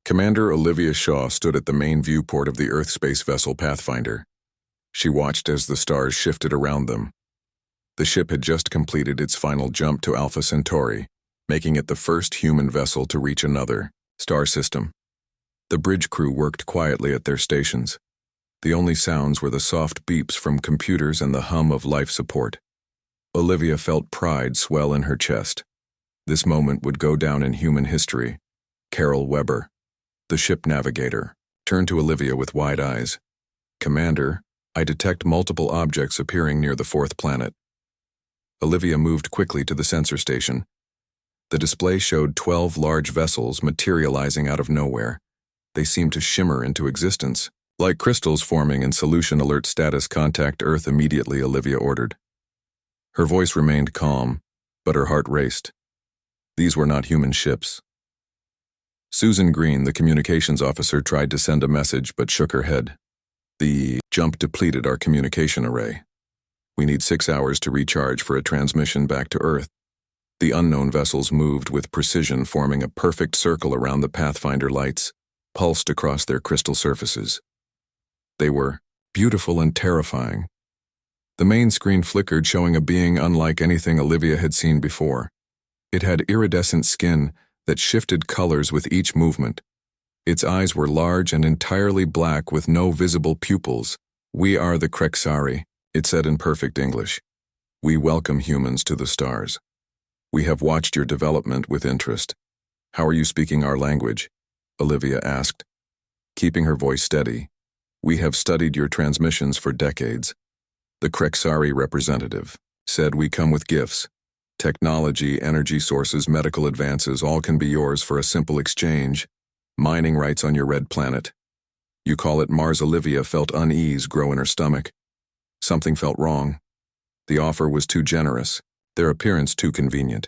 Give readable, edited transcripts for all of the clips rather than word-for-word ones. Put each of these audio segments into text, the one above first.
Commander Olivia Shaw stood at the main viewport of the Earth space vessel Pathfinder. She watched as the stars shifted around them. The ship had just completed its final jump to Alpha Centauri, making it the first human vessel to reach another star system. The bridge crew worked quietly at their stations. The only sounds were the soft beeps from computers and the hum of life support. Olivia felt pride swell in her chest. This moment would go down in human history. Carol Weber, the ship navigator, turned to Olivia with wide eyes. "Commander, I detect multiple objects appearing near the fourth planet." Olivia moved quickly to the sensor station. The display showed 12 large vessels materializing out of nowhere. They seemed to shimmer into existence. "Like crystals forming in solution, alert status, contact Earth immediately," Olivia ordered. Her voice remained calm, but her heart raced. These were not human ships. Susan Green, the communications officer, tried to send a message but shook her head. "The jump depleted our communication array. We need 6 hours to recharge for a transmission back to Earth." The unknown vessels moved with precision, forming a perfect circle around the Pathfinder lights, pulsed across their crystal surfaces. They were beautiful and terrifying. The main screen flickered, showing a being unlike anything Olivia had seen before. It had iridescent skin that shifted colors with each movement. Its eyes were large and entirely black with no visible pupils. "We are the Krexari," it said in perfect English. "We welcome humans to the stars. We have watched your development with interest." "How are you speaking our language?" Olivia asked, keeping her voice steady. "We have studied your transmissions for decades." The Krexari representative said, "We come with gifts. Technology, energy sources, medical advances, all can be yours for a simple exchange. Mining rights on your red planet." "You call it Mars." Olivia felt unease grow in her stomach. Something felt wrong. The offer was too generous, their appearance too convenient.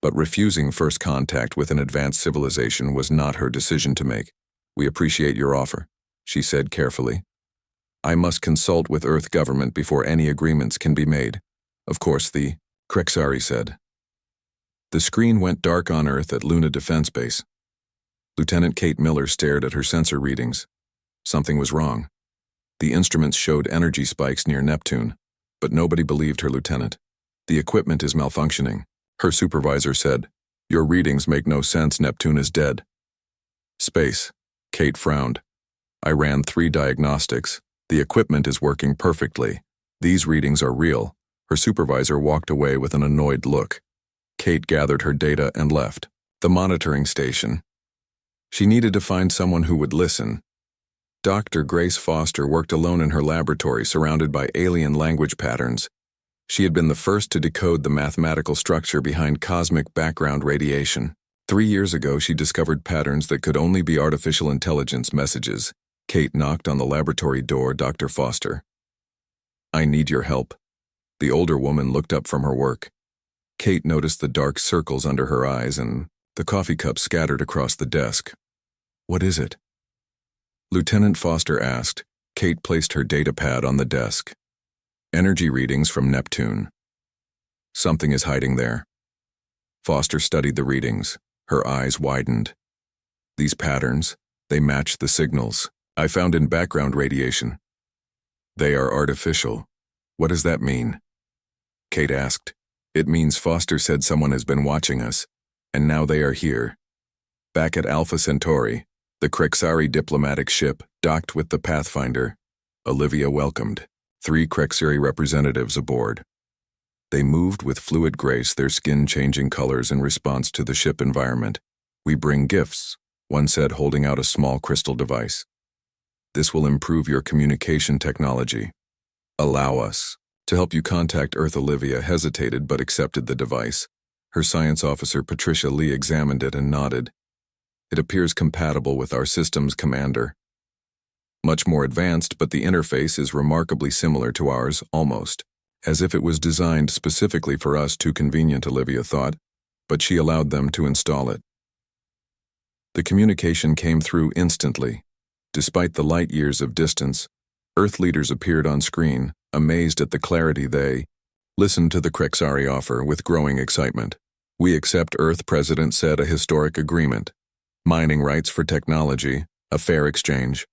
But refusing first contact with an advanced civilization was not her decision to make. "We appreciate your offer," she said carefully. "I must consult with Earth government before any agreements can be made." "Of course," the Krexari said. The screen went dark on Earth at Luna Defense Base. Lieutenant Kate Miller stared at her sensor readings. Something was wrong. The instruments showed energy spikes near Neptune, but nobody believed her lieutenant. "The equipment is malfunctioning," her supervisor said. "Your readings make no sense. Neptune is dead." "Space," Kate frowned. "I ran 3 diagnostics. The equipment is working perfectly. These readings are real." Her supervisor walked away with an annoyed look. Kate gathered her data and left the monitoring station. She needed to find someone who would listen. Dr. Grace Foster worked alone in her laboratory, surrounded by alien language patterns. She had been the first to decode the mathematical structure behind cosmic background radiation. 3 years ago, she discovered patterns that could only be artificial intelligence messages. Kate knocked on the laboratory door. "Dr. Foster, I need your help." The older woman looked up from her work. Kate noticed the dark circles under her eyes and the coffee cups scattered across the desk. "What is it?" Lieutenant Foster asked. Kate placed her data pad on the desk. "Energy readings from Neptune. Something is hiding there." Foster studied the readings. Her eyes widened. "These patterns, they match the signals I found in background radiation. They are artificial." "What does that mean?" Kate asked. "It means Foster said someone has been watching us, and now they are here." Back at Alpha Centauri, the Krexari diplomatic ship docked with the Pathfinder. Olivia welcomed 3 Krexari representatives aboard. They moved with fluid grace, their skin changing colors in response to the ship environment. "We bring gifts," one said, holding out a small crystal device. "This will improve your communication technology. Allow us to help you contact Earth." Olivia hesitated but accepted the device. Her science officer Patricia Lee examined it and nodded. "It appears compatible with our systems, Commander. Much more advanced, but the interface is remarkably similar to ours, almost. As if it was designed specifically for us." Too convenient, Olivia thought, but she allowed them to install it. The communication came through instantly. Despite the light years of distance, Earth leaders appeared on screen, amazed at the clarity. They listened to the Krexari offer with growing excitement. "We accept," Earth President said, "a historic agreement. Mining rights for technology, a fair exchange.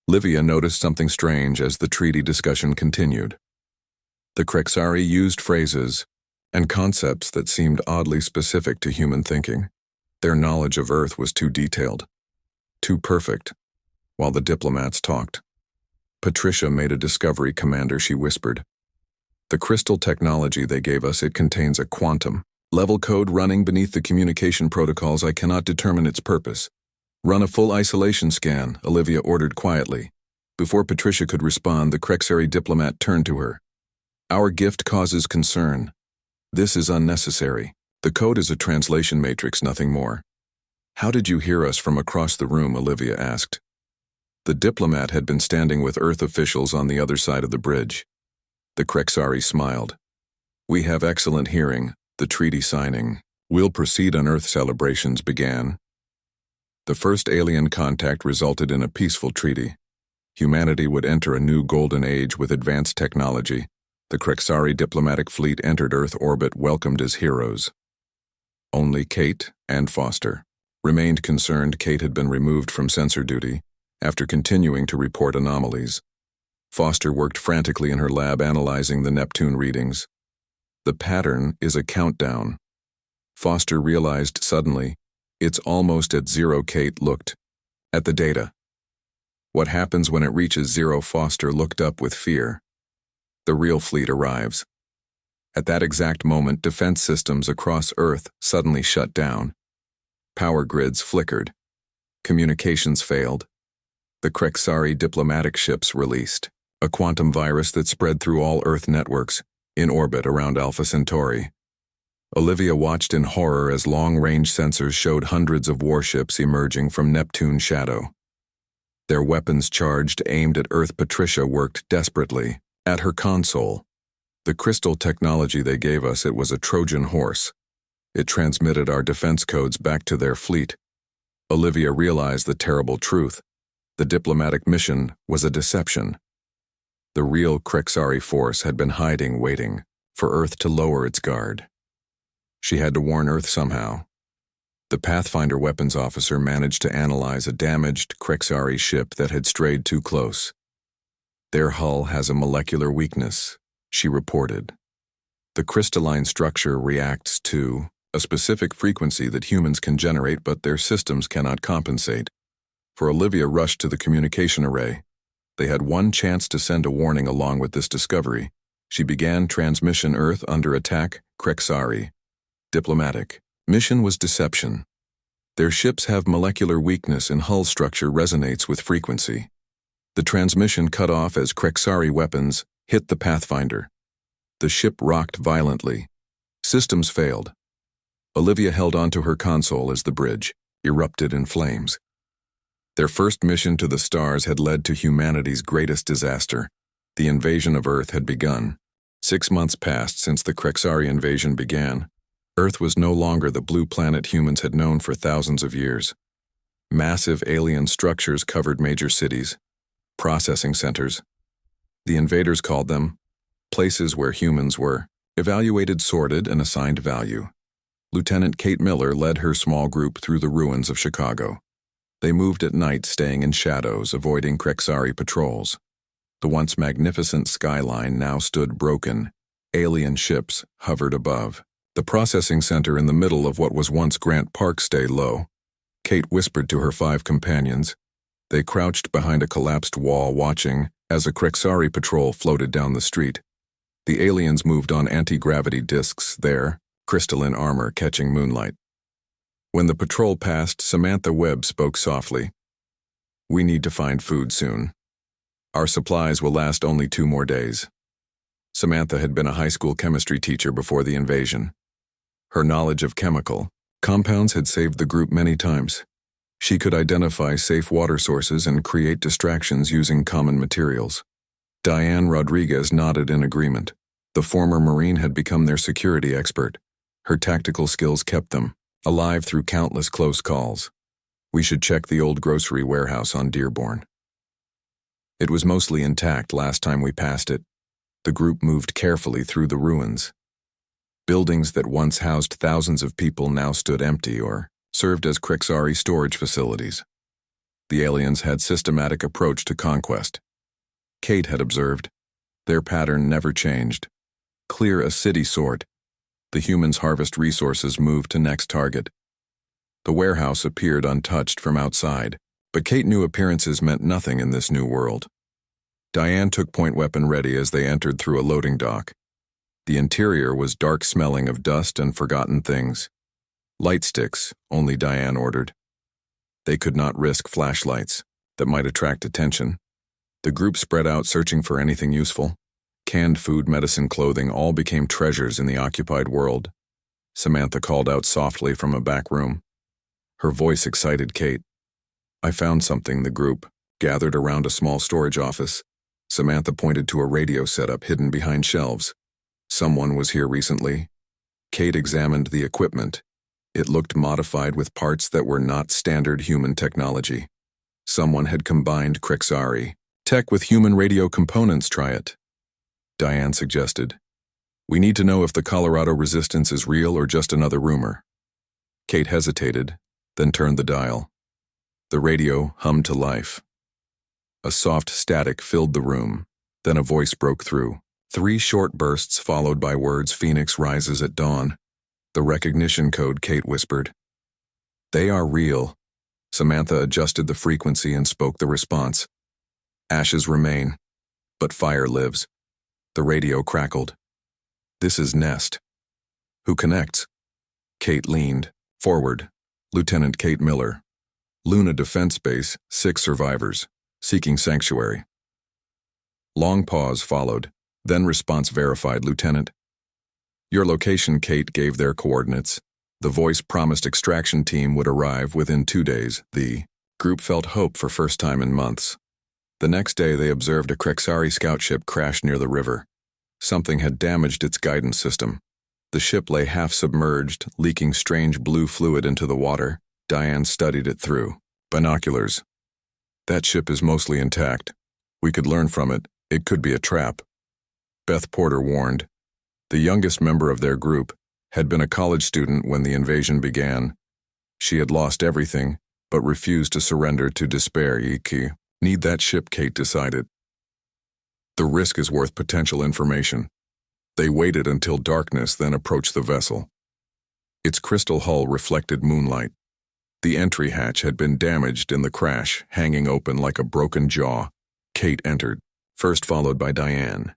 Livia noticed something strange as the treaty discussion continued. The Krexari used phrases and concepts that seemed oddly specific to human thinking. Their knowledge of Earth was too detailed, too perfect, while the diplomats talked. Patricia made a discovery, Commander, she whispered. The crystal technology they gave us, it contains a quantum level code running beneath the communication protocols. I cannot determine its purpose. Run a full isolation scan, Olivia ordered quietly. Before Patricia could respond, the Krexari diplomat turned to her. Our gift causes concern. This is unnecessary. The code is a translation matrix, nothing more. How did you hear us from across the room? Olivia asked. The diplomat had been standing with Earth officials on the other side of the bridge. The Krexari smiled. We have excellent hearing. The treaty signing. We'll proceed on Earth. Celebrations began. The first alien contact resulted in a peaceful treaty. Humanity would enter a new golden age with advanced technology. The Krexari diplomatic fleet entered Earth orbit, welcomed as heroes. Only Kate and Foster remained concerned. Kate had been removed from sensor duty after continuing to report anomalies. Foster worked frantically in her lab analyzing the Neptune readings. The pattern is a countdown. Foster realized suddenly, it's almost at zero. Kate looked at the data. What happens when it reaches zero? Foster looked up with fear. The real fleet arrives. At that exact moment, defense systems across Earth suddenly shut down. Power grids flickered. Communications failed. The Krexari diplomatic ships released a quantum virus that spread through all Earth networks in orbit around Alpha Centauri. Olivia watched in horror as long-range sensors showed hundreds of warships emerging from Neptune's shadow. Their weapons charged, aimed at Earth. Patricia worked desperately at her console. The crystal technology they gave us, it was a Trojan horse. It transmitted our defense codes back to their fleet. Olivia realized the terrible truth. The diplomatic mission was a deception. The real Krexari force had been hiding, waiting for Earth to lower its guard. She had to warn Earth somehow. The Pathfinder weapons officer managed to analyze a damaged Krexari ship that had strayed too close. Their hull has a molecular weakness, she reported. The crystalline structure reacts to a specific frequency that humans can generate, but their systems cannot compensate. For Olivia rushed to the communication array. They had one chance to send a warning along with this discovery. She began transmission. Earth under attack, Krexari. Diplomatic. Mission was deception. Their ships have molecular weakness and hull structure resonates with frequency. The transmission cut off as Krexari weapons hit the Pathfinder. The ship rocked violently. Systems failed. Olivia held onto her console as the bridge erupted in flames. Their first mission to the stars had led to humanity's greatest disaster. The invasion of Earth had begun. 6 months passed since the Krexari invasion began. Earth was no longer the blue planet humans had known for thousands of years. Massive alien structures covered major cities, processing centers. The invaders called them places where humans were evaluated, sorted, and assigned value. Lieutenant Kate Miller led her small group through the ruins of Chicago. They moved at night, staying in shadows, avoiding Krexari patrols. The once magnificent skyline now stood broken. Alien ships hovered above. The processing center in the middle of what was once Grant Park stayed low. Kate whispered to her 5 companions. They crouched behind a collapsed wall, watching as a Krexari patrol floated down the street. The aliens moved on anti-gravity discs there, crystalline armor catching moonlight. When the patrol passed, Samantha Webb spoke softly. We need to find food soon. Our supplies will last only 2 more days. Samantha had been a high school chemistry teacher before the invasion. Her knowledge of chemical compounds had saved the group many times. She could identify safe water sources and create distractions using common materials. Diane Rodriguez nodded in agreement. The former Marine had become their security expert. Her tactical skills kept them alive through countless close calls. We should check the old grocery warehouse on Dearborn. It was mostly intact last time we passed it. The group moved carefully through the ruins. Buildings that once housed thousands of people now stood empty or served as Krixari storage facilities. The aliens had systematic approach to conquest. Kate had observed. Their pattern never changed. Clear a city sort. The humans harvest resources, move to next target. The warehouse appeared untouched from outside, but Kate knew appearances meant nothing in this new world. Diane took point weapon ready as they entered through a loading dock. The interior was dark, smelling of dust and forgotten things. Light sticks, only Diane ordered. They could not risk flashlights that might attract attention. The group spread out, searching for anything useful. Canned food, medicine, clothing all became treasures in the occupied world. Samantha called out softly from a back room. Her voice excited Kate. "I found something." The group gathered around a small storage office. Samantha pointed to a radio setup hidden behind shelves. Someone was here recently. Kate examined the equipment. It looked modified with parts that were not standard human technology. Someone had combined Krixari tech with human radio components. "Try it," Diane suggested. "We need to know if the Colorado resistance is real or just another rumor." Kate hesitated, then turned the dial. The radio hummed to life. A soft static filled the room. Then a voice broke through. 3 short bursts followed by words. "Phoenix rises at dawn." "The recognition code," Kate whispered. "They are real." Samantha adjusted the frequency and spoke the response. "Ashes remain, but fire lives." The radio crackled. "This is Nest." "Who connects?" Kate leaned forward. "Lieutenant Kate Miller. Luna Defense Base, 6 survivors, seeking sanctuary." Long pause followed, then response verified. "Lieutenant." "Your location." Kate gave their coordinates. The voice promised extraction team would arrive within 2 days. The group felt hope for first time in months. The next day they observed a Krixari scout ship crash near the river. Something had damaged its guidance system. The ship lay half submerged, leaking strange blue fluid into the water. Diane studied it through binoculars. "That ship is mostly intact. We could learn from it. It could be a trap." Beth Porter warned. The youngest member of their group had been a college student when the invasion began. She had lost everything, but refused to surrender to despair. "Need that ship," Kate decided. "The risk is worth potential information." They waited until darkness, then approached the vessel. Its crystal hull reflected moonlight. The entry hatch had been damaged in the crash, hanging open like a broken jaw. Kate entered, first followed by Diane.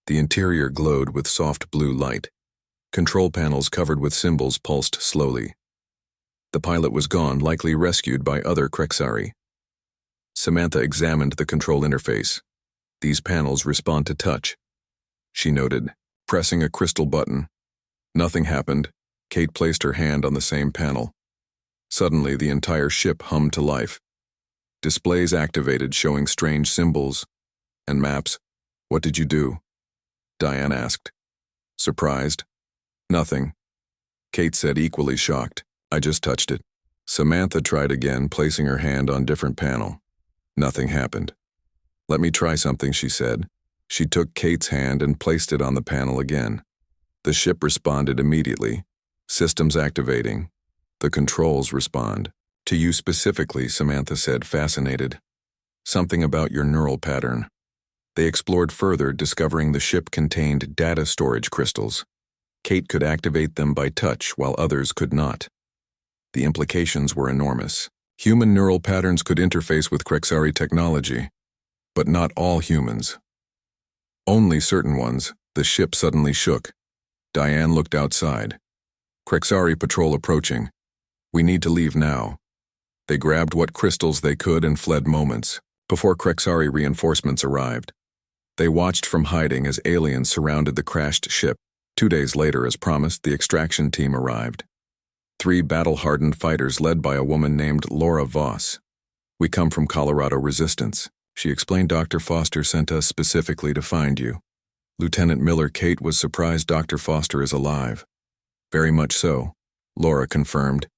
The interior glowed with soft blue light. Control panels covered with symbols pulsed slowly. The pilot was gone, likely rescued by other Krixari. Samantha examined the control interface. "These panels respond to touch," she noted, pressing a crystal button. Nothing happened. Kate placed her hand on the same panel. Suddenly, the entire ship hummed to life. Displays activated, showing strange symbols and maps. "What did you do?" Diane asked. Surprised. "Nothing," Kate said, equally shocked. "I just touched it." Samantha tried again, placing her hand on different panel. Nothing happened. "Let me try something," she said. She took Kate's hand and placed it on the panel again. The ship responded immediately. "Systems activating." "The controls respond." "To you specifically," Samantha said, fascinated. "Something about your neural pattern." They explored further, discovering the ship contained data storage crystals. Kate could activate them by touch, while others could not. The implications were enormous. Human neural patterns could interface with Krixari technology, but not all humans. Only certain ones. The ship suddenly shook. Diane looked outside. "Krixari patrol approaching. We need to leave now." They grabbed what crystals they could and fled moments before Krixari reinforcements arrived. They watched from hiding as aliens surrounded the crashed ship. 2 days later, as promised, the extraction team arrived. 3 battle-hardened fighters led by a woman named Laura Voss. "We come from Colorado Resistance," she explained. "Dr. Foster sent us specifically to find you." Lieutenant Miller. Kate was surprised. "Dr. Foster is alive." "Very much so," Laura confirmed.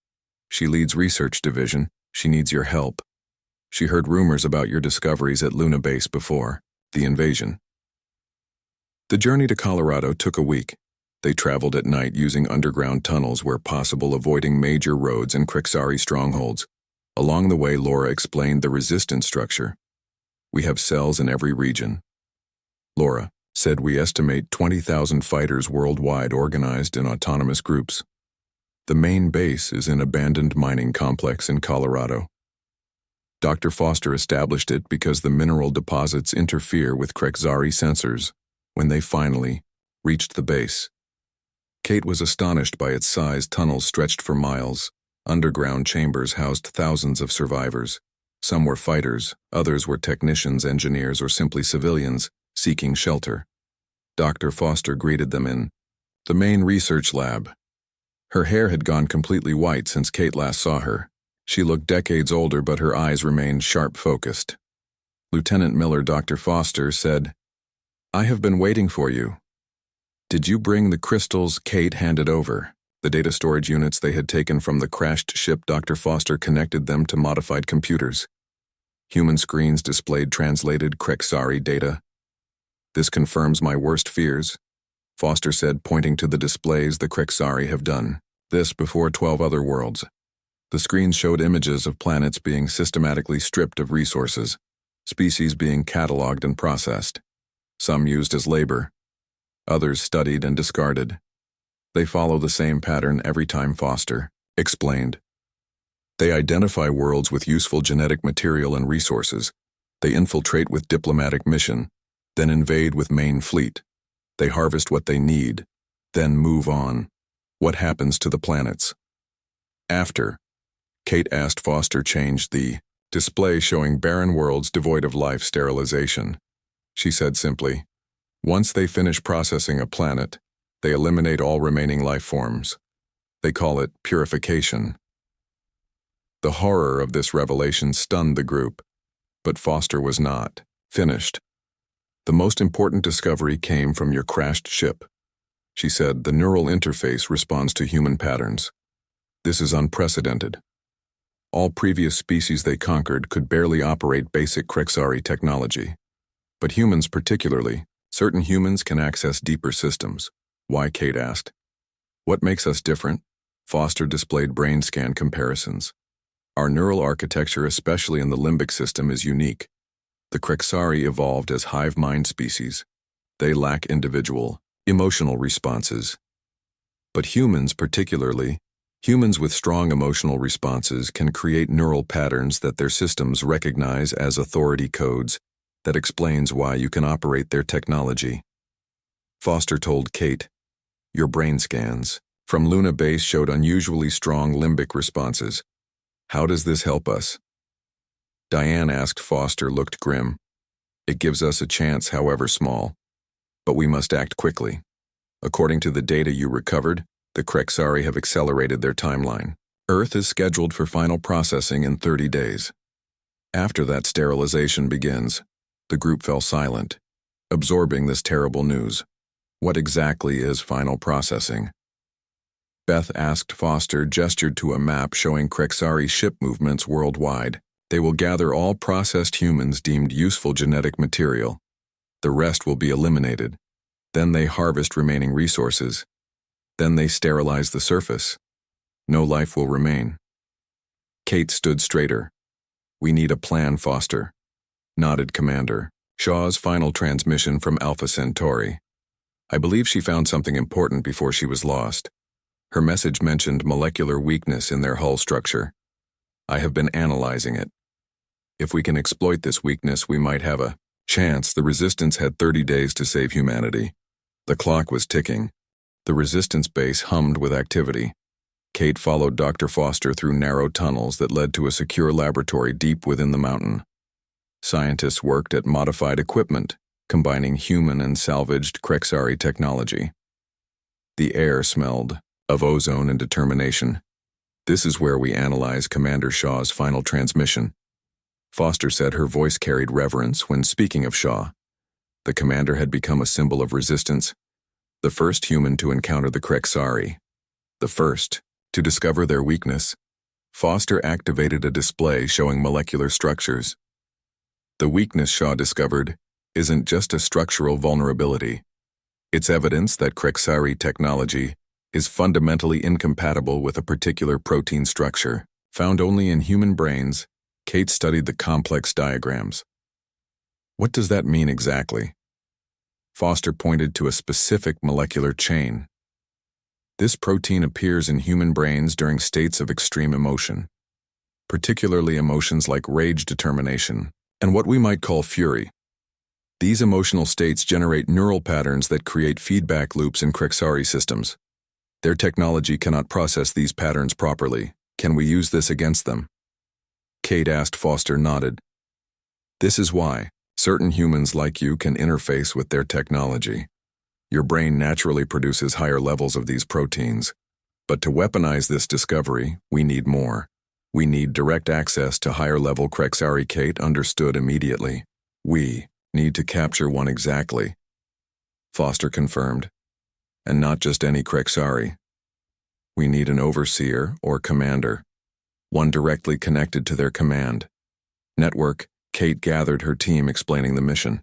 "She leads research division. She needs your help. She heard rumors about your discoveries at Luna Base before the invasion." The journey to Colorado took a week. They traveled at night using underground tunnels where possible, avoiding major roads and Krixari strongholds. Along the way, Laura explained the resistance structure. We have cells in every region. Laura said we estimate 20,000 fighters worldwide organized in autonomous groups. The main base is an abandoned mining complex in Colorado. Dr. Foster established it because the mineral deposits interfere with Krixari sensors when they finally reached the base. Kate was astonished by its size. Tunnels stretched for miles. Underground chambers housed thousands of survivors. Some were fighters, others were technicians, engineers, or simply civilians seeking shelter. Dr. Foster greeted them in the main research lab. Her hair had gone completely white since Kate last saw her. She looked decades older, but her eyes remained sharp-focused. Lieutenant Miller, Dr. Foster, said, "I have been waiting for you. Did you bring the crystals Kate handed over?" The data storage units they had taken from the crashed ship. Dr. Foster connected them to modified computers. Human screens displayed translated Krixari data. "This confirms my worst fears," Foster said, pointing to the displays the Krixari have done this before 12 other worlds. The screens showed images of planets being systematically stripped of resources, species being cataloged and processed, some used as labor, others studied and discarded. They follow the same pattern every time, Foster explained. They identify worlds with useful genetic material and resources. They infiltrate with diplomatic mission, then invade with main fleet. They harvest what they need, then move on. What happens to the planets? After, Kate asked. Foster changed the display showing barren worlds devoid of life sterilization. She said simply, "Once they finish processing a planet, they eliminate all remaining life forms. They call it purification." The horror of this revelation stunned the group, but Foster was not finished. "The most important discovery came from your crashed ship," she said. "The neural interface responds to human patterns. This is unprecedented. All previous species they conquered could barely operate basic Krixari technology. But humans particularly, certain humans can access deeper systems." "Why?" Kate asked. "What makes us different?" Foster displayed brain scan comparisons. "Our neural architecture, especially in the limbic system, is unique. The Krixari evolved as hive mind species. They lack individual, emotional responses. But humans particularly, humans with strong emotional responses can create neural patterns that their systems recognize as authority codes. That explains why you can operate their technology." Foster told Kate, "Your brain scans from Luna Base showed unusually strong limbic responses. How does this help us?" Diane asked. Foster looked grim. "It gives us a chance, however small. But we must act quickly. According to the data you recovered, the Krixari have accelerated their timeline. Earth is scheduled for final processing in 30 days. After that, sterilization begins." The group fell silent, absorbing this terrible news. "What exactly is final processing?" Beth asked. Foster gestured to a map showing Krixari ship movements worldwide. "They will gather all processed humans deemed useful genetic material. The rest will be eliminated. Then they harvest remaining resources. Then they sterilize the surface. No life will remain." Kate stood straighter. "We need a plan, Foster," nodded Commander Shaw's final transmission from Alpha Centauri. "I believe she found something important before she was lost. Her message mentioned molecular weakness in their hull structure. I have been analyzing it. If we can exploit this weakness, we might have a chance." The Resistance had 30 days to save humanity. The clock was ticking. The Resistance base hummed with activity. Kate followed Dr. Foster through narrow tunnels that led to a secure laboratory deep within the mountain. Scientists worked at modified equipment, combining human and salvaged Krixari technology. The air smelled of ozone and determination. "This is where we analyze," Commander Shaw's final transmission. Foster said, her voice carried reverence when speaking of Shaw. The commander had become a symbol of resistance, the first human to encounter the Krixari, the first to discover their weakness. Foster activated a display showing molecular structures. The weakness, Shaw discovered, isn't just a structural vulnerability. It's evidence that Krexari technology is fundamentally incompatible with a particular protein structure, found only in human brains. Kate studied the complex diagrams. What does that mean exactly? Foster pointed to a specific molecular chain. This protein appears in human brains during states of extreme emotion, particularly emotions like rage, determination, and what we might call fury. These emotional states generate neural patterns that create feedback loops in Krexari systems. Their technology cannot process these patterns properly. Can we use this against them? Kate asked. Foster nodded. This is why certain humans like you can interface with their technology. Your brain naturally produces higher levels of these proteins. But to weaponize this discovery, we need more. We need direct access to higher-level Krexari. Kate understood immediately. We need to capture one exactly. Foster confirmed. And not just any Krexari. We need an overseer or commander, one directly connected to their command network. Kate gathered her team, explaining the mission.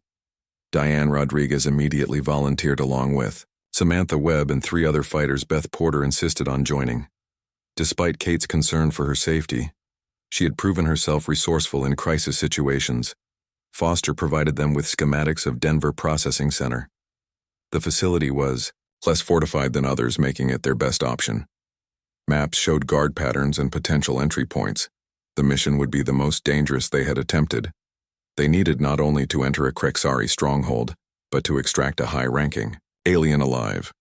Diane Rodriguez immediately volunteered along with Samantha Webb and 3 other fighters. Beth Porter insisted on joining. Despite Kate's concern for her safety, she had proven herself resourceful in crisis situations. Foster provided them with schematics of Denver Processing Center. The facility was less fortified than others, making it their best option. Maps showed guard patterns and potential entry points. The mission would be the most dangerous they had attempted. They needed not only to enter a Krexari stronghold, but to extract a high-ranking alien alive.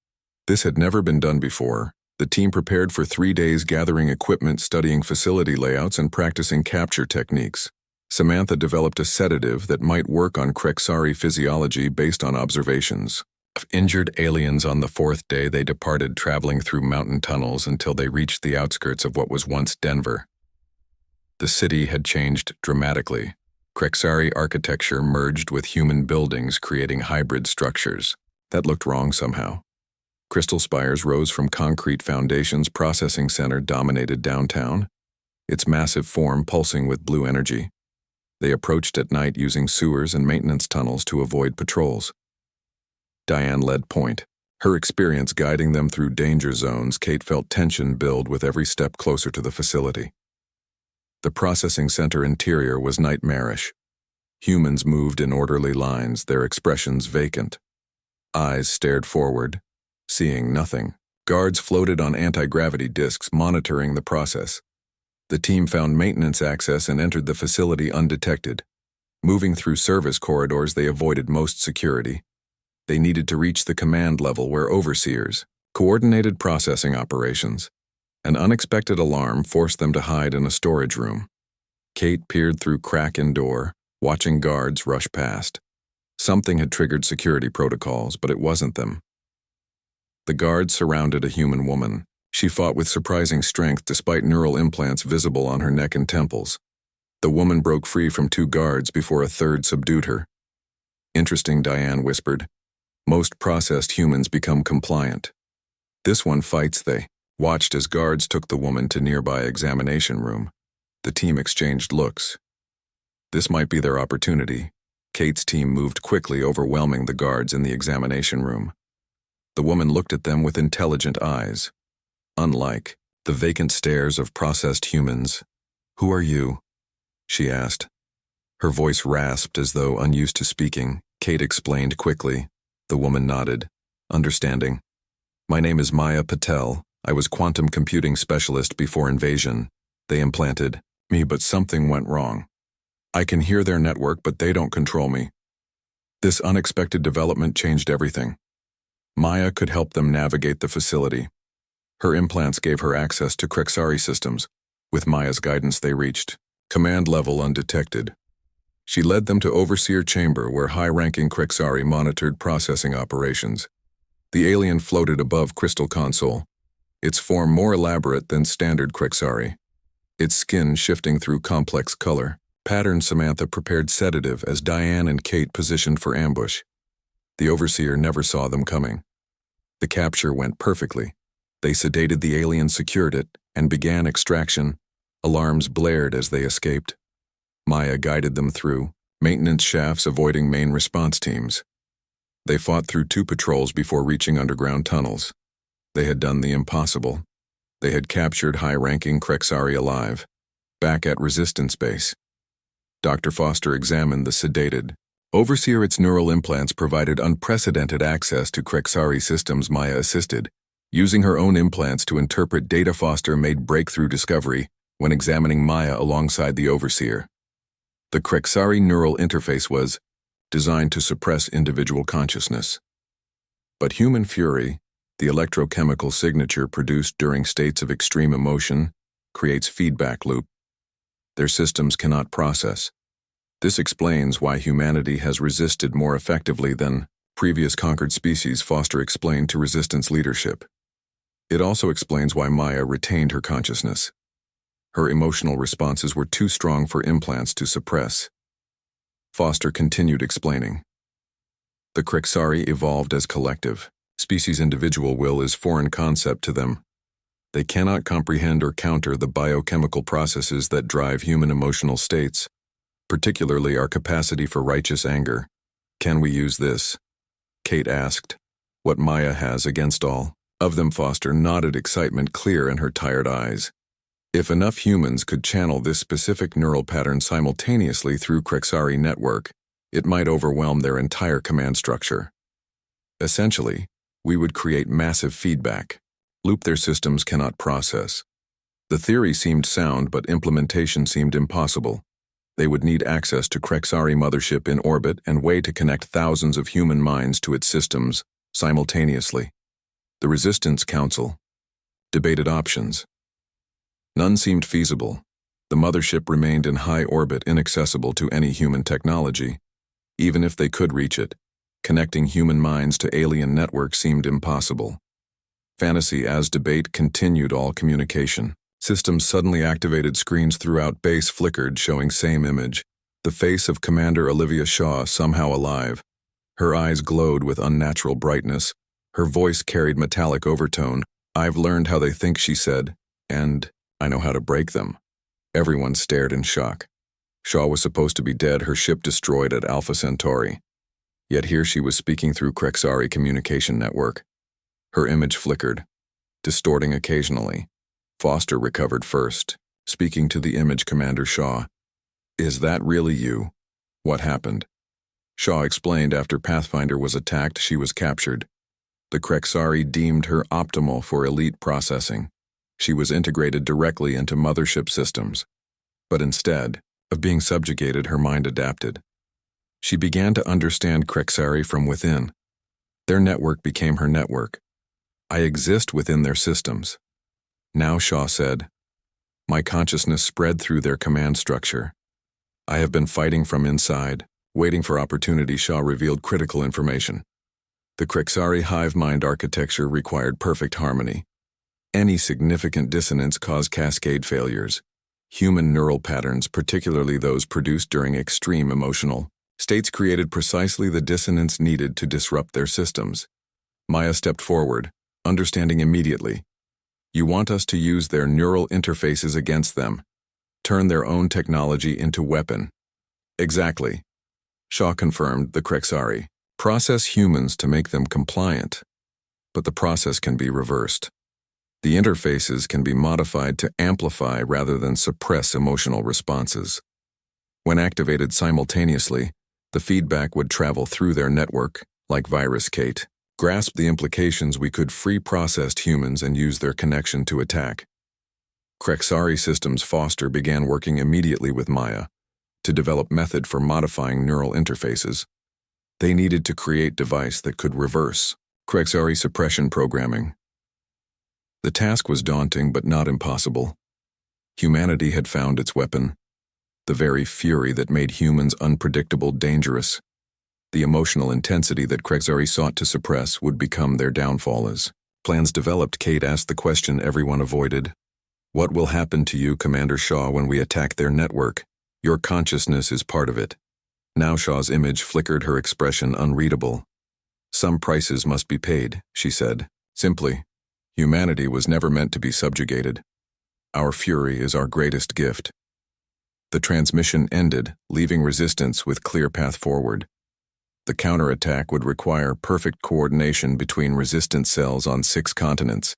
This had never been done before. The team prepared for 3 days, gathering equipment, studying facility layouts, and practicing capture techniques. Samantha developed a sedative that might work on Krexari physiology based on observations of injured aliens. On the 4th day, they departed, traveling through mountain tunnels until they reached the outskirts of what was once Denver. The city had changed dramatically. Krexari architecture merged with human buildings, creating hybrid structures. That looked wrong somehow. Crystal spires rose from concrete foundations. Processing center dominated downtown, its massive form pulsing with blue energy. They approached at night, using sewers and maintenance tunnels to avoid patrols. Diane led point, her experience guiding them through danger zones. Kate felt tension build with every step closer to the facility. The processing center interior was nightmarish. Humans moved in orderly lines, their expressions vacant. Eyes stared forward, seeing nothing. Guards floated on anti-gravity discs, monitoring the process. The team found maintenance access and entered the facility undetected. Moving through service corridors, they avoided most security. They needed to reach the command level, where overseers coordinated processing operations. An unexpected alarm forced them to hide in a storage room. Kate peered through crack in door, watching guards rush past. Something had triggered security protocols, but it wasn't them. The guards surrounded a human woman. She fought with surprising strength despite neural implants visible on her neck and temples. The woman broke free from 2 guards before a third subdued her. Interesting, Diane whispered. Most processed humans become compliant. This one fights. They watched as guards took the woman to nearby examination room. The team exchanged looks. This might be their opportunity. Kate's team moved quickly, overwhelming the guards in the examination room. The woman looked at them with intelligent eyes. Unlike the vacant stares of processed humans. "Who are you?" she asked. Her voice rasped as though unused to speaking. Kate explained quickly. The woman nodded, understanding. "My name is Maya Patel. I was quantum computing specialist before invasion. They implanted me, but something went wrong. I can hear their network, but they don't control me." This unexpected development changed everything. Maya could help them navigate the facility. Her implants gave her access to Krexari systems. With Maya's guidance, they reached command level undetected. She led them to Overseer Chamber, where high-ranking Krexari monitored processing operations. The alien floated above Crystal Console, its form more elaborate than standard Krexari, its skin shifting through complex color. Patterned. Samantha prepared sedative as Diane and Kate positioned for ambush. The Overseer never saw them coming. The capture went perfectly. They sedated the alien, secured it, and began extraction. Alarms blared as they escaped. Maya guided them through maintenance shafts, avoiding main response teams. They fought through 2 patrols before reaching underground tunnels. They had done the impossible. They had captured high-ranking Krexari alive, back at Resistance Base. Dr. Foster examined the sedated Overseer. Its neural implants provided unprecedented access to Krexari systems. Maya assisted, using her own implants to interpret data. Foster made breakthrough discovery when examining Maya alongside the Overseer. The Krexari neural interface was designed to suppress individual consciousness. But human fury, the electrochemical signature produced during states of extreme emotion, creates feedback loop. Their systems cannot process. This explains why humanity has resisted more effectively than previous conquered species. Foster explained to Resistance leadership. It also explains why Maya retained her consciousness. Her emotional responses were too strong for implants to suppress. Foster continued explaining. The Krexari evolved as collective. Species' individual will is foreign concept to them. They cannot comprehend or counter the biochemical processes that drive human emotional states, particularly our capacity for righteous anger. Can we use this? Kate asked. What Maya has against all of them. Foster nodded, excitement clear in her tired eyes. If enough humans could channel this specific neural pattern simultaneously through Krexari network, it might overwhelm their entire command structure. Essentially, we would create massive feedback loop their systems cannot process. The theory seemed sound, but implementation seemed impossible. They would need access to Krexari mothership in orbit and way to connect thousands of human minds to its systems simultaneously. The Resistance Council debated options. None seemed feasible. The mothership remained in high orbit, inaccessible to any human technology. Even if they could reach it, connecting human minds to alien networks seemed impossible. Fantasy as debate continued. All communication systems suddenly activated. Screens throughout base flickered, showing same image. The face of Commander Olivia Shaw, somehow alive. Her eyes glowed with unnatural brightness. Her voice carried metallic overtone. I've learned how they think, she said, and I know how to break them. Everyone stared in shock. Shaw was supposed to be dead, her ship destroyed at Alpha Centauri. Yet here she was speaking through Krexari communication network. Her image flickered, distorting occasionally. Foster recovered first, speaking to the image. Commander Shaw. Is that really you? What happened? Shaw explained. After Pathfinder was attacked, she was captured. The Krexari deemed her optimal for elite processing. She was integrated directly into mothership systems. But instead of being subjugated, her mind adapted. She began to understand Krexari from within. Their network became her network. I exist within their systems. Now, Shaw said, my consciousness spread through their command structure. I have been fighting from inside, waiting for opportunity. Shaw revealed critical information. The Krexari hive mind architecture required perfect harmony. Any significant dissonance caused cascade failures. Human neural patterns, particularly those produced during extreme emotional states, created precisely the dissonance needed to disrupt their systems. Maya stepped forward, understanding immediately. You want us to use their neural interfaces against them, turn their own technology into weapon. Exactly. Shaw confirmed. The Krexari process humans to make them compliant, but the process can be reversed. The interfaces can be modified to amplify rather than suppress emotional responses. When activated simultaneously, the feedback would travel through their network like virus. Kate grasped the implications. We could free processed humans and use their connection to attack. Krexari systems. Foster began working immediately with Maya to develop method for modifying neural interfaces. They needed to create device that could reverse Krexari suppression programming. The task was daunting but not impossible. Humanity had found its weapon, the very fury that made humans unpredictable, dangerous. The emotional intensity that Krexari sought to suppress would become their downfall. As plans developed, Kate asked the question everyone avoided. What will happen to you, Commander Shaw, when we attack their network? Your consciousness is part of it. Now Shaw's image flickered, her expression unreadable. Some prices must be paid, she said, simply. Humanity was never meant to be subjugated. Our fury is our greatest gift. The transmission ended, leaving Resistance with clear path forward. The counterattack would require perfect coordination between resistance cells on 6 continents.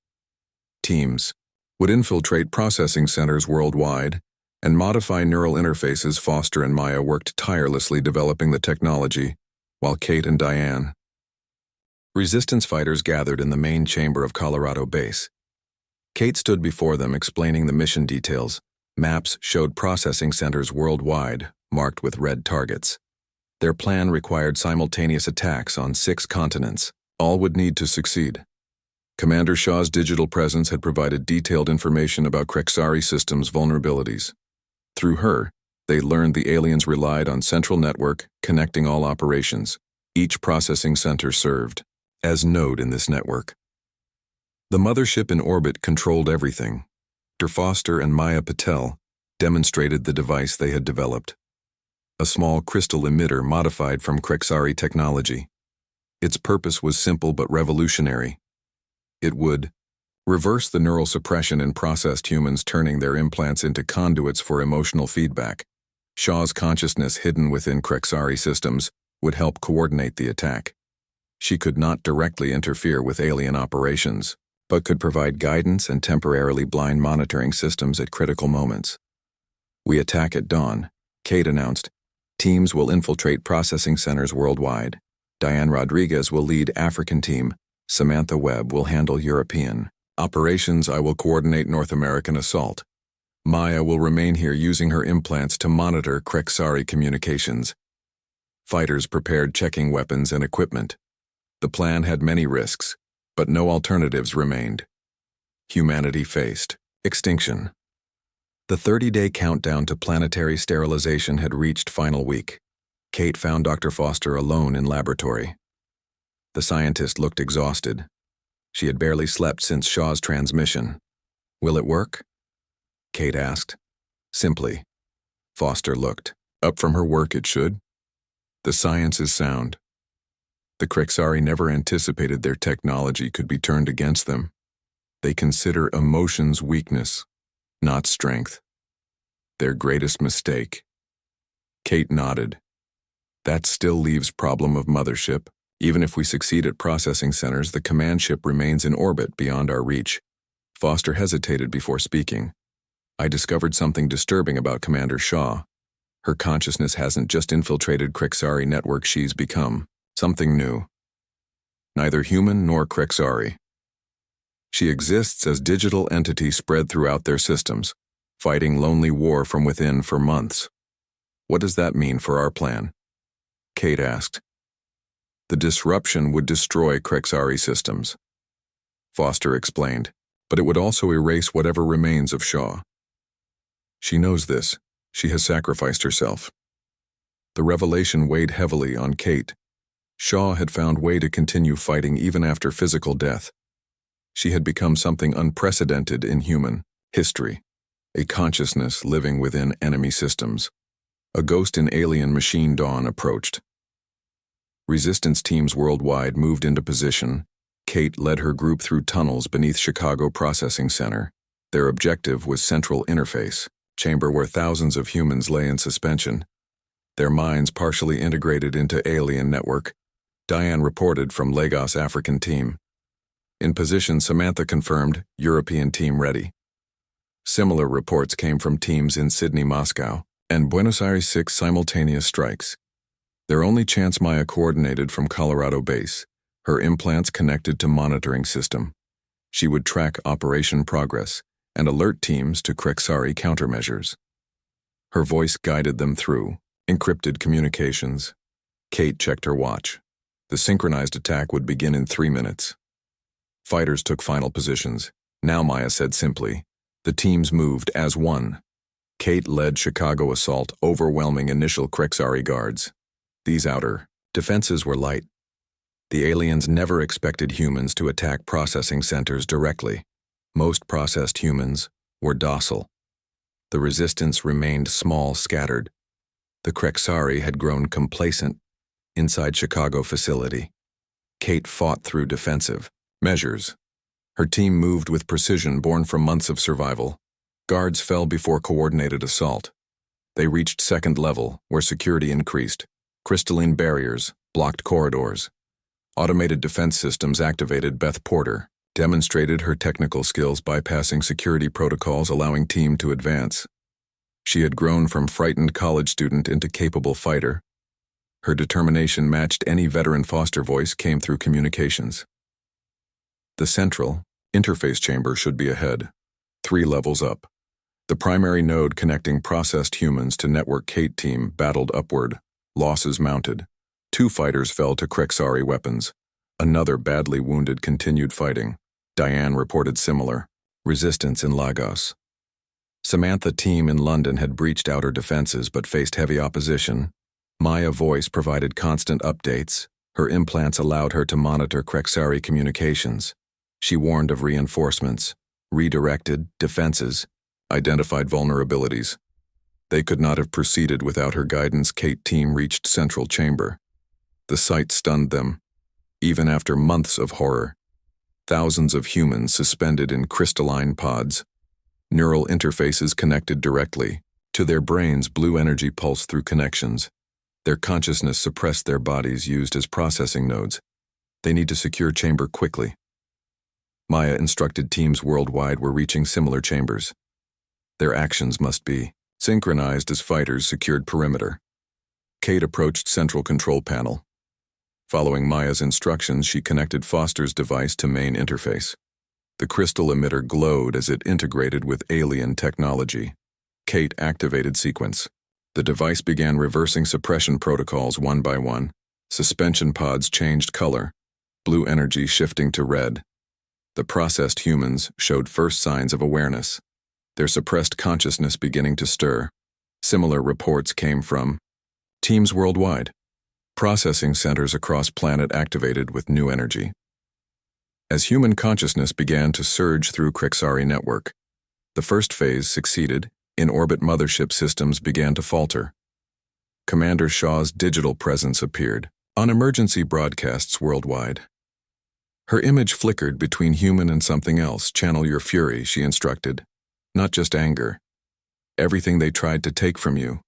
Teams would infiltrate processing centers worldwide and modify neural interfaces. Foster and Maya worked tirelessly developing the technology, while Kate and Diane. Resistance fighters gathered in the main chamber of Colorado Base. Kate stood before them explaining the mission details. Maps showed processing centers worldwide, marked with red targets. Their plan required simultaneous attacks on 6 continents. All would need to succeed. Commander Shaw's digital presence had provided detailed information about Krexari systems' vulnerabilities. Through her, they learned the aliens relied on central network connecting all operations. Each processing center served as node in this network. The mothership in orbit controlled everything. Dr. Foster and Maya Patel demonstrated the device they had developed. A small crystal emitter modified from Krexari technology. Its purpose was simple but revolutionary. It would reverse the neural suppression in processed humans, turning their implants into conduits for emotional feedback. Shaw's consciousness hidden within Krexari systems would help coordinate the attack. She could not directly interfere with alien operations, but could provide guidance and temporarily blind monitoring systems at critical moments. "We attack at dawn," Kate announced. "Teams will infiltrate processing centers worldwide. Diane Rodriguez will lead African team. Samantha Webb will handle European operations. I will coordinate North American assault. Maya will remain here using her implants to monitor Krexari communications." Fighters prepared, checking weapons and equipment. The plan had many risks, but no alternatives remained. Humanity faced extinction. The 30-day countdown to planetary sterilization had reached final week. Kate found Dr. Foster alone in laboratory. The scientist looked exhausted. She had barely slept since Shaw's transmission. "Will it work?" Kate asked. Simply. Foster looked up from her work. "It should. The science is sound." The Krexari never anticipated their technology could be turned against them. They consider emotions weakness, not strength. Their greatest mistake. Kate nodded. "That still leaves problem of mothership. Even if we succeed at processing centers, the command ship remains in orbit beyond our reach." Foster hesitated before speaking. "I discovered something disturbing about Commander Shaw. Her consciousness hasn't just infiltrated Krexari network, she's become something new. Neither human nor Krexari. She exists as digital entity spread throughout their systems, fighting lonely war from within for months." "What does that mean for our plan?" Kate asked. "The disruption would destroy Krexari systems," Foster explained, "but it would also erase whatever remains of Shaw. She knows this. She has sacrificed herself." The revelation weighed heavily on Kate. Shaw had found way to continue fighting even after physical death. She had become something unprecedented in human history, a consciousness living within enemy systems. A ghost in alien machine dawn approached. Resistance teams worldwide moved into position. Kate led her group through tunnels beneath Chicago Processing Center. Their objective was Central Interface, chamber where thousands of humans lay in suspension, their minds partially integrated into alien network. Diane reported from Lagos African team. In position, Samantha confirmed, European team ready. Similar reports came from teams in Sydney, Moscow, and Buenos Aires. 6 simultaneous strikes. Their only chance, Maya coordinated from Colorado Base, her implants connected to monitoring system. She would track operation progress and alert teams to Krexari countermeasures. Her voice guided them through encrypted communications. Kate checked her watch. The synchronized attack would begin in 3 minutes. Fighters took final positions. Now, Maya said simply, the teams moved as one. Kate led Chicago assault, overwhelming initial Krexari guards. These outer defenses were light. The aliens never expected humans to attack processing centers directly. Most processed humans were docile. The resistance remained small, scattered. The Krexari had grown complacent inside Chicago facility. Kate fought through defensive measures. Her team moved with precision born from months of survival. Guards fell before coordinated assault. They reached second level, where security increased. Crystalline barriers blocked corridors. Automated defense systems activated. Beth Porter demonstrated her technical skills bypassing security protocols, allowing team to advance. She had grown from frightened college student into capable fighter. Her determination matched any veteran. Foster voice came through communications. The central interface chamber should be ahead, 3 levels up. The primary node connecting processed humans to network. Kate team battled upward, losses mounted. 2 fighters fell to Krexari weapons. Another badly wounded continued fighting. Diane reported similar resistance in Lagos. Samantha team in London had breached outer defenses but faced heavy opposition. Maya voice provided constant updates. Her implants allowed her to monitor Krexari communications. She warned of reinforcements, redirected defenses, identified vulnerabilities. They could not have proceeded without her guidance. Kate team reached central chamber. The sight stunned them. Even after months of horror, thousands of humans suspended in crystalline pods. Neural interfaces connected directly to their brains. Blue energy pulsed through connections. Their consciousness suppressed, their bodies used as processing nodes. They need to secure chamber quickly. Maya instructed teams worldwide were reaching similar chambers. Their actions must be synchronized as fighters secured perimeter. Kate approached central control panel. Following Maya's instructions, she connected Foster's device to main interface. The crystal emitter glowed as it integrated with alien technology. Kate activated sequence. The device began reversing suppression protocols one by one. Suspension pods changed color, blue energy shifting to red. The processed humans showed first signs of awareness, their suppressed consciousness beginning to stir. Similar reports came from teams worldwide. Processing centers across planet activated with new energy. As human consciousness began to surge through Krexari network, the first phase succeeded. In-orbit mothership systems began to falter. Commander Shaw's digital presence appeared on emergency broadcasts worldwide. Her image flickered between human and something else. Channel your fury, she instructed. Not just anger. Everything they tried to take from you.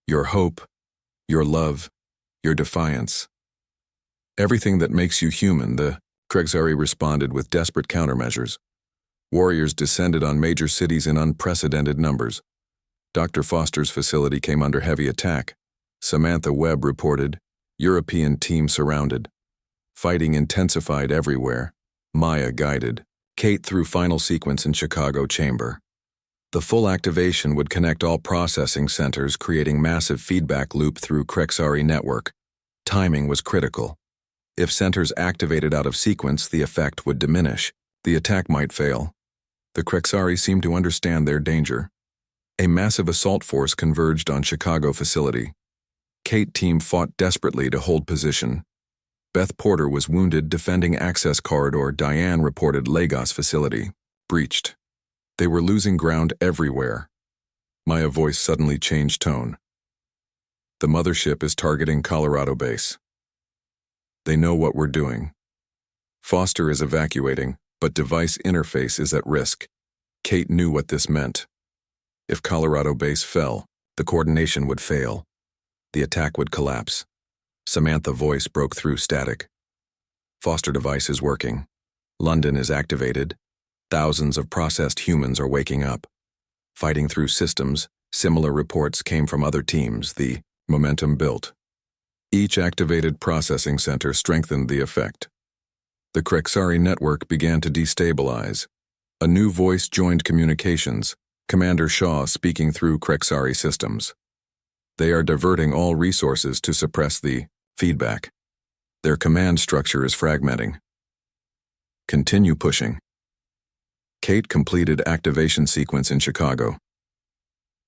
Your hope, your love, your defiance. Everything that makes you human. The Krexari responded with desperate countermeasures. Warriors descended on major cities in unprecedented numbers. Dr. Foster's facility came under heavy attack. Samantha Webb reported, European team surrounded. Fighting intensified everywhere. Maya guided. Kate through final sequence in Chicago chamber. The full activation would connect all processing centers, creating massive feedback loop through Krexari network. Timing was critical. If centers activated out of sequence, the effect would diminish. The attack might fail. The Krexari seemed to understand their danger. A massive assault force converged on Chicago facility. Kate team fought desperately to hold position. Beth Porter was wounded defending access corridor. Diane reported Lagos facility breached. They were losing ground everywhere. Maya voice suddenly changed tone. The mothership is targeting Colorado base. They know what we're doing. Foster is evacuating, but device interface is at risk. Kate knew what this meant. If Colorado base fell, the coordination would fail. The attack would collapse. Samantha's voice broke through static. Foster device is working. London is activated. Thousands of processed humans are waking up. Fighting through systems, similar reports came from other teams. The momentum built. Each activated processing center strengthened the effect. The Krexari network began to destabilize. A new voice joined communications, Commander Shaw speaking through Krexari systems. They are diverting all resources to suppress the feedback. Their command structure is fragmenting. Continue pushing. Kate completed activation sequence in Chicago.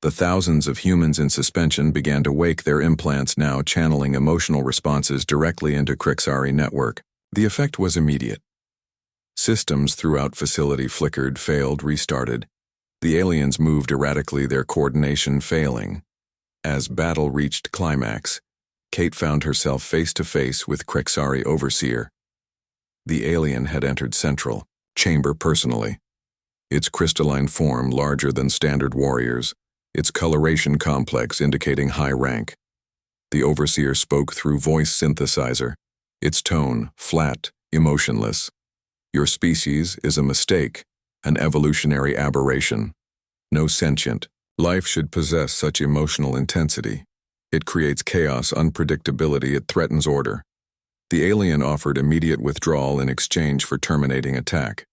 The thousands of humans in suspension began to wake, their implants now channeling emotional responses directly into Krexari network. The effect was immediate. Systems throughout facility flickered, failed, restarted. The aliens moved erratically, their coordination failing. As battle reached climax, Kate found herself face-to-face with Krexari overseer. The alien had entered central chamber personally. Its crystalline form larger than standard warriors, its coloration complex indicating high rank. The overseer spoke through voice synthesizer, its tone flat, emotionless. Your species is a mistake, an evolutionary aberration. No sentient life should possess such emotional intensity. It creates chaos, unpredictability, it threatens order. The alien offered immediate withdrawal in exchange for terminating attack.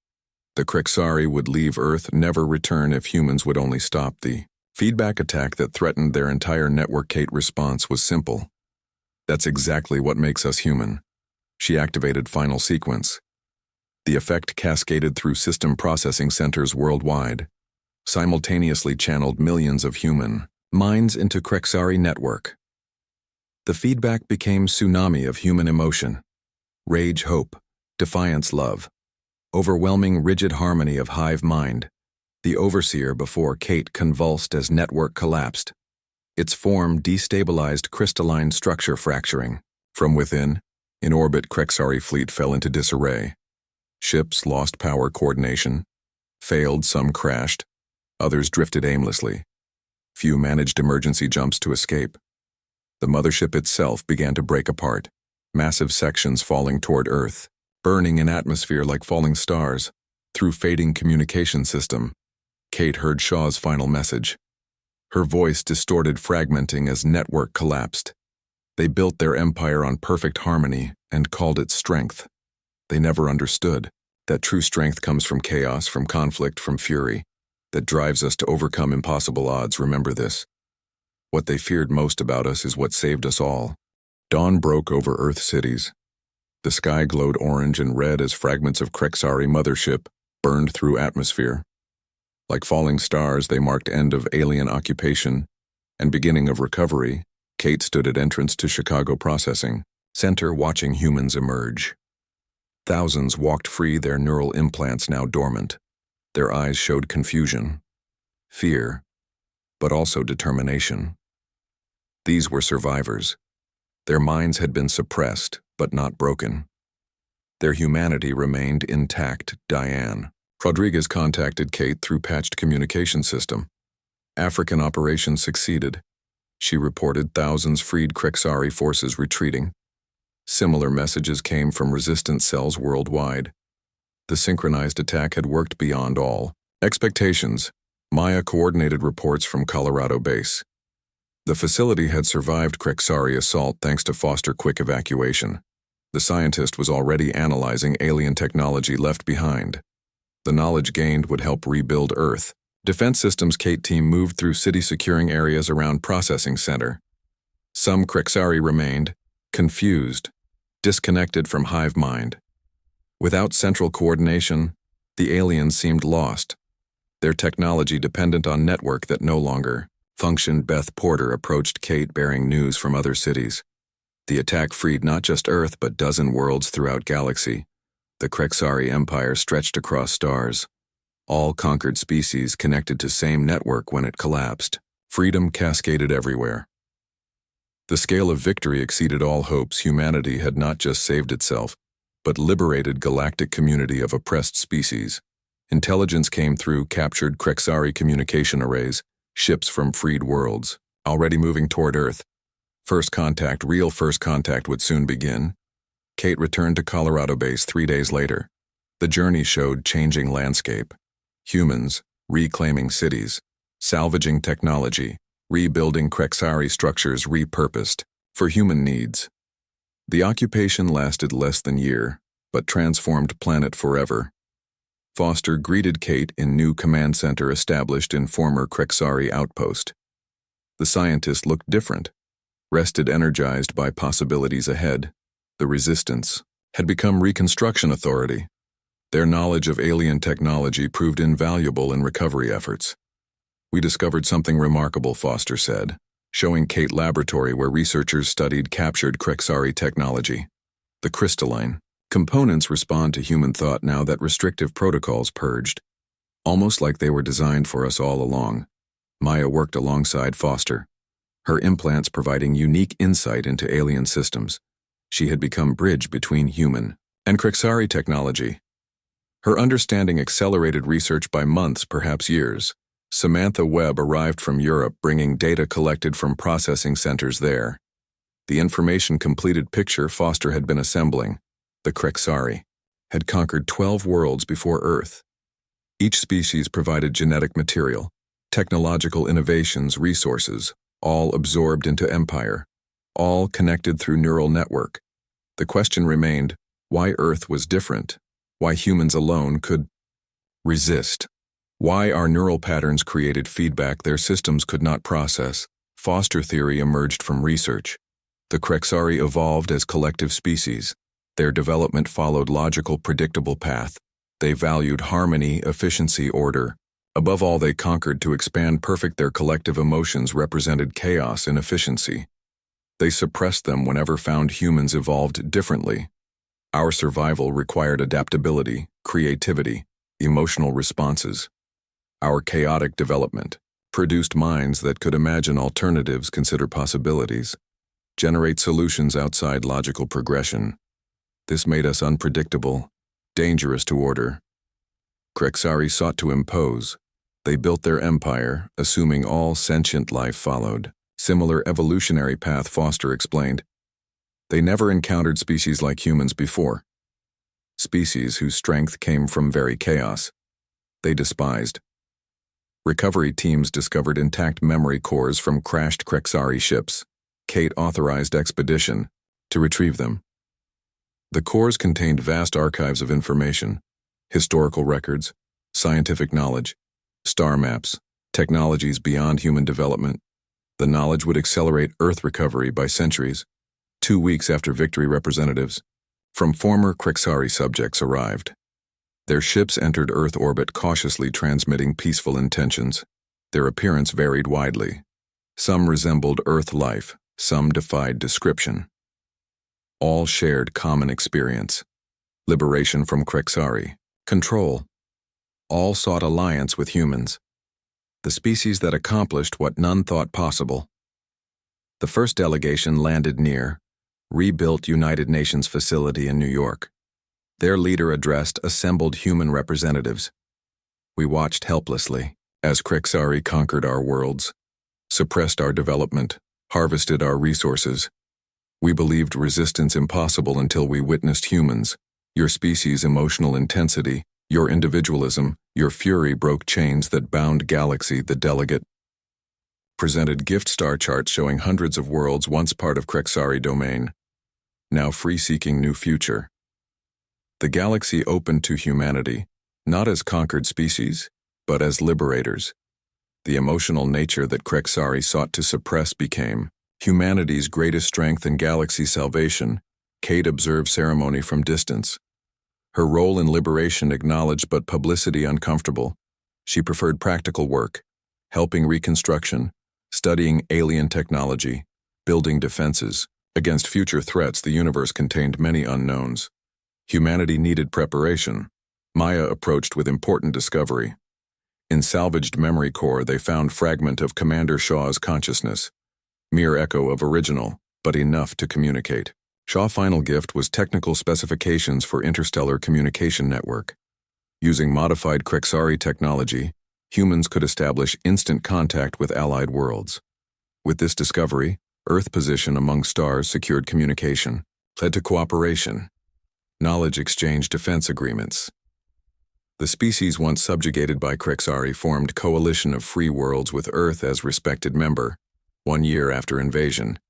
The Krexari would leave Earth, never return if humans would only stop the feedback attack that threatened their entire network. Kate's response was simple. That's exactly what makes us human. She activated final sequence. The effect cascaded through system processing centers worldwide, simultaneously channeled millions of human minds into Krexari network. The feedback became tsunami of human emotion. Rage, hope, defiance, love. Overwhelming rigid harmony of hive mind. The overseer before Kate convulsed as network collapsed. Its form destabilized, crystalline structure fracturing. From within, in orbit, Krexari fleet fell into disarray. Ships lost power coordination, failed, some crashed, others drifted aimlessly. Few managed emergency jumps to escape. The mothership itself began to break apart, massive sections falling toward Earth, burning in atmosphere like falling stars. Through fading communication system, Kate heard Shaw's final message. Her voice distorted, fragmenting as network collapsed. They built their empire on perfect harmony and called it strength. They never understood that true strength comes from chaos, from conflict, from fury, that drives us to overcome impossible odds. Remember this. What they feared most about us is what saved us all. Dawn broke over Earth cities. The sky glowed orange and red as fragments of Krexari mothership burned through atmosphere. Like falling stars, they marked end of alien occupation and beginning of recovery. Kate stood at entrance to Chicago Processing Center watching humans emerge. Thousands walked free, their neural implants now dormant. Their eyes showed confusion, fear, but also determination. These were survivors. Their minds had been suppressed, but not broken. Their humanity remained intact. Diane Rodriguez contacted Kate through patched communication system. African operation succeeded. She reported thousands freed Krexari forces retreating. Similar messages came from resistance cells worldwide. The synchronized attack had worked beyond all expectations. Maya coordinated reports from Colorado base. The facility had survived Krexari assault thanks to Foster quick evacuation. The scientist was already analyzing alien technology left behind. The knowledge gained would help rebuild Earth. Defense Systems Kate team moved through city securing areas around processing center. Some Krexari remained, confused, disconnected from hive mind. Without central coordination, the aliens seemed lost, their technology dependent on network that no longer functioned. Beth Porter approached Kate bearing news from other cities. The attack freed not just Earth but dozen worlds throughout galaxy. The Krexari Empire stretched across stars. All conquered species connected to same network when it collapsed. Freedom cascaded everywhere. The scale of victory exceeded all hopes. Humanity had not just saved itself, but liberated galactic community of oppressed species. Intelligence came through, captured Krexari communication arrays, ships from freed worlds, already moving toward Earth. Real first contact would soon begin. Kate returned to Colorado base 3 days later. The journey showed changing landscape. Humans, reclaiming cities, salvaging technology, rebuilding Krexari structures repurposed for human needs. The occupation lasted less than a year, but transformed planet forever. Foster greeted Kate in new command center established in former Krexari outpost. The scientist looked different, rested, energized by possibilities ahead. The Resistance had become Reconstruction Authority. Their knowledge of alien technology proved invaluable in recovery efforts. We discovered something remarkable, Foster said, showing Kate laboratory where researchers studied captured Krexari technology. The crystalline components respond to human thought now that restrictive protocols purged, almost like they were designed for us all along. Maya worked alongside Foster, her implants providing unique insight into alien systems. She had become bridge between human and Krexari technology. Her understanding accelerated research by months, perhaps years. Samantha Webb arrived from Europe bringing data collected from processing centers there. The information-completed picture Foster had been assembling, the Krexari, had conquered 12 worlds before Earth. Each species provided genetic material, technological innovations, resources, all absorbed into empire, all connected through neural network. The question remained, why Earth was different, why humans alone could resist, why our neural patterns created feedback their systems could not process. Foster theory emerged from research. The Krexari evolved as collective species. Their development followed logical, predictable path. They valued harmony, efficiency, order. Above all, they conquered to expand perfect. Their collective emotions represented chaos and efficiency. They suppressed them whenever found humans evolved differently. Our survival required adaptability, creativity, emotional responses. Our chaotic development produced minds that could imagine alternatives, consider possibilities, generate solutions outside logical progression. This made us unpredictable, dangerous to order. Krexari sought to impose. They built their empire, assuming all sentient life followed. Similar evolutionary path, Foster explained. They never encountered species like humans before. Species whose strength came from very chaos. They despised. Recovery teams discovered intact memory cores from crashed Krexari ships. Kate authorized expedition to retrieve them. The cores contained vast archives of information, historical records, scientific knowledge, star maps, technologies beyond human development. The knowledge would accelerate Earth recovery by centuries. 2 weeks after victory, representatives from former Krexari subjects arrived. Their ships entered Earth orbit, cautiously transmitting peaceful intentions. Their appearance varied widely. Some resembled Earth life, some defied description. All shared common experience: liberation from Krexari, control. All sought alliance with humans, the species that accomplished what none thought possible. The first delegation landed near rebuilt United Nations facility in New York. Their leader addressed assembled human representatives. We watched helplessly as Krexari conquered our worlds, suppressed our development, harvested our resources. We believed resistance impossible until we witnessed humans, your species' emotional intensity, your individualism, your fury broke chains that bound galaxy. The delegate presented gift star charts showing hundreds of worlds once part of Krexari domain, now free, seeking new future. The galaxy opened to humanity, not as conquered species, but as liberators. The emotional nature that Krexari sought to suppress became humanity's greatest strength and galaxy salvation. Kate observed ceremony from distance. Her role in liberation acknowledged but publicity uncomfortable. She preferred practical work, helping reconstruction, studying alien technology, building defenses. Against future threats, the universe contained many unknowns. Humanity needed preparation. Maya approached with important discovery. In salvaged memory core, they found fragment of Commander Shaw's consciousness. Mere echo of original, but enough to communicate. Shaw's final gift was technical specifications for interstellar communication network. Using modified Krexari technology, humans could establish instant contact with allied worlds. With this discovery, Earth position among stars secured communication, led to cooperation, knowledge exchange, defense agreements. The species once subjugated by Krexari formed coalition of free worlds with Earth as respected member. 1 year after invasion,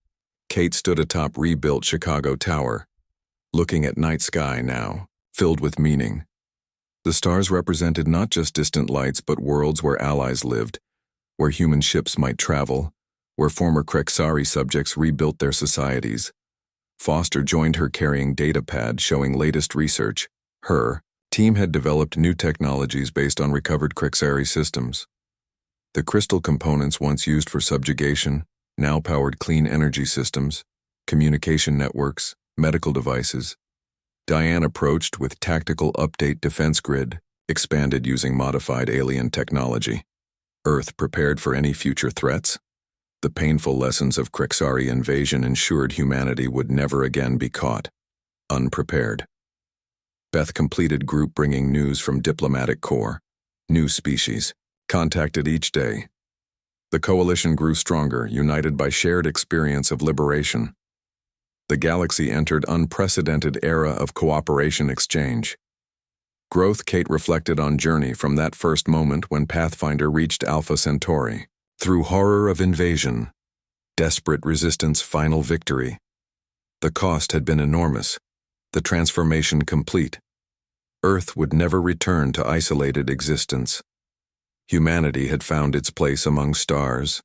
Kate stood atop rebuilt Chicago Tower, looking at night sky now, filled with meaning. The stars represented not just distant lights but worlds where allies lived, where human ships might travel, where former Krexari subjects rebuilt their societies. Foster joined her carrying datapad showing latest research. Her team had developed new technologies based on recovered Krexari systems. The crystal components once used for subjugation now powered clean energy systems, communication networks, medical devices. Diane approached with tactical update defense grid, expanded using modified alien technology. Earth prepared for any future threats. The painful lessons of Krexari invasion ensured humanity would never again be caught unprepared. Beth completed group bringing news from diplomatic corps. New species, contacted each day. The coalition grew stronger, united by shared experience of liberation. The galaxy entered unprecedented era of cooperation exchange. Growth Kate reflected on journey from that first moment when Pathfinder reached Alpha Centauri. Through horror of invasion, desperate resistance, final victory. The cost had been enormous, the transformation complete. Earth would never return to isolated existence. Humanity had found its place among stars.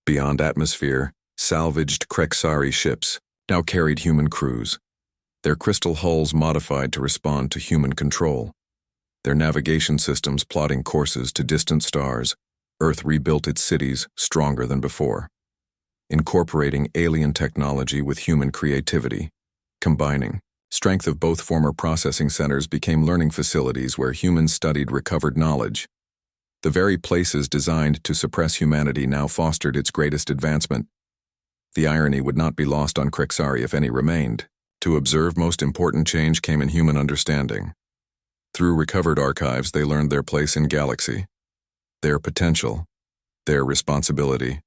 Beyond atmosphere, salvaged Krexari ships now carried human crews, their crystal hulls modified to respond to human control. Their navigation systems plotting courses to distant stars, Earth rebuilt its cities stronger than before. Incorporating alien technology with human creativity, combining strength of both former processing centers became learning facilities where humans studied recovered knowledge. The very places designed to suppress humanity now fostered its greatest advancement. The irony would not be lost on Krexari if any remained. To observe most important change came in human understanding. Through recovered archives, they learned their place in galaxy, their potential, their responsibility.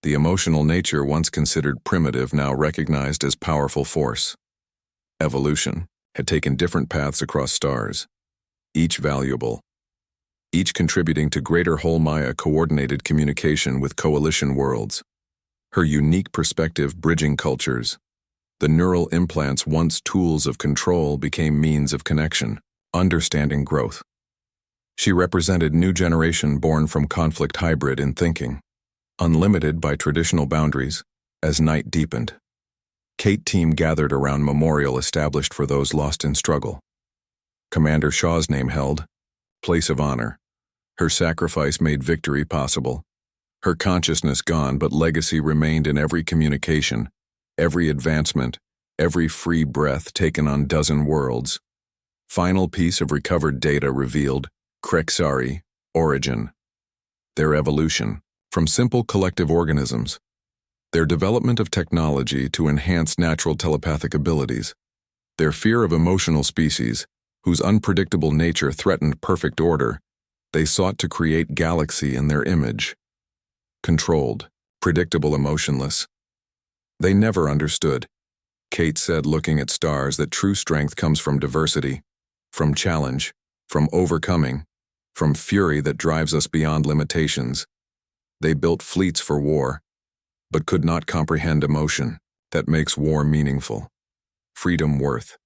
The emotional nature once considered primitive now recognized as powerful force. Evolution had taken different paths across stars, each valuable, each contributing to greater whole Maya coordinated communication with coalition worlds. Her unique perspective bridging cultures. The neural implants once tools of control became means of connection, understanding growth. She represented new generation born from conflict hybrid in thinking, unlimited by traditional boundaries, as night deepened. Kate team gathered around memorial established for those lost in struggle. Commander Shaw's name held, place of honor. Her sacrifice made victory possible. Her consciousness gone, but legacy remained in every communication, every advancement, every free breath taken on dozen worlds. Final piece of recovered data revealed Krexari, origin. Their evolution, from simple collective organisms. Their development of technology to enhance natural telepathic abilities. Their fear of emotional species, whose unpredictable nature threatened perfect order. They sought to create galaxy in their image. Controlled, predictable, emotionless. They never understood, Kate said looking at stars, that true strength comes from diversity, from challenge, from overcoming, from fury that drives us beyond limitations. They built fleets for war, but could not comprehend emotion that makes war meaningful. Freedom worth.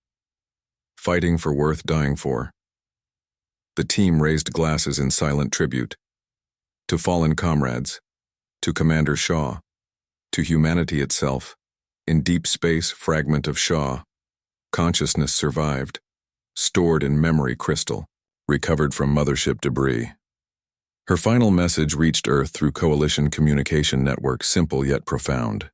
Fighting for worth dying for. The team raised glasses in silent tribute. To fallen comrades. To Commander Shaw. To humanity itself. In deep space, fragment of Shaw. Consciousness survived. Stored in memory crystal. Recovered from mothership debris. Her final message reached Earth through coalition communication network, simple yet profound.